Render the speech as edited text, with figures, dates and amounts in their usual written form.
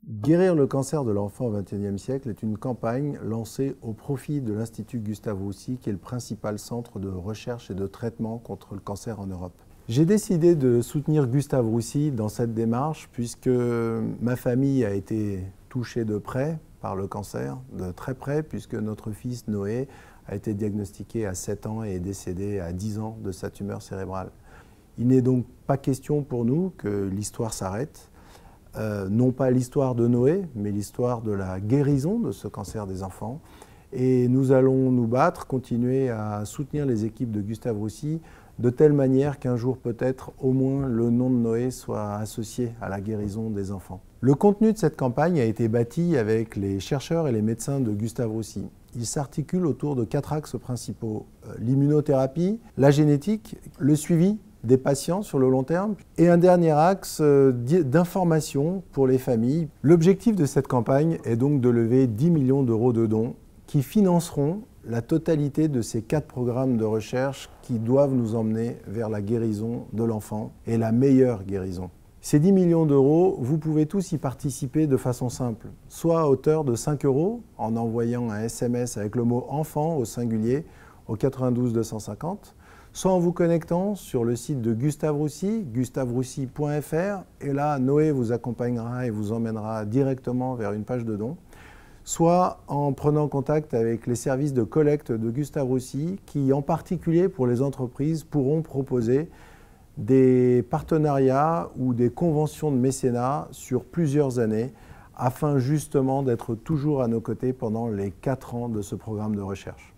Guérir le cancer de l'enfant au XXIe siècle est une campagne lancée au profit de l'Institut Gustave Roussy, qui est le principal centre de recherche et de traitement contre le cancer en Europe. J'ai décidé de soutenir Gustave Roussy dans cette démarche puisque ma famille a été touchée de près par le cancer, de très près, puisque notre fils Noé a été diagnostiqué à 7 ans et est décédé à 10 ans de sa tumeur cérébrale. Il n'est donc pas question pour nous que l'histoire s'arrête. Non pas l'histoire de Noé, mais l'histoire de la guérison de ce cancer des enfants. Et nous allons nous battre, continuer à soutenir les équipes de Gustave Roussy, de telle manière qu'un jour peut-être au moins le nom de Noé soit associé à la guérison des enfants. Le contenu de cette campagne a été bâti avec les chercheurs et les médecins de Gustave Roussy. Il s'articule autour de 4 axes principaux: l'immunothérapie, la génétique, le suivi des patients sur le long terme et un dernier axe d'information pour les familles. L'objectif de cette campagne est donc de lever 10 millions d'euros de dons qui financeront la totalité de ces 4 programmes de recherche qui doivent nous emmener vers la guérison de l'enfant et la meilleure guérison. Ces 10 millions d'euros, vous pouvez tous y participer de façon simple, soit à hauteur de 5 € en envoyant un SMS avec le mot « enfant » au singulier au 92 250, soit en vous connectant sur le site de Gustave Roussy, gustaveroussy.fr, et là, Noé vous accompagnera et vous emmènera directement vers une page de dons, soit en prenant contact avec les services de collecte de Gustave Roussy, qui, en particulier pour les entreprises, pourront proposer des partenariats ou des conventions de mécénat sur plusieurs années, afin justement d'être toujours à nos côtés pendant les 4 ans de ce programme de recherche.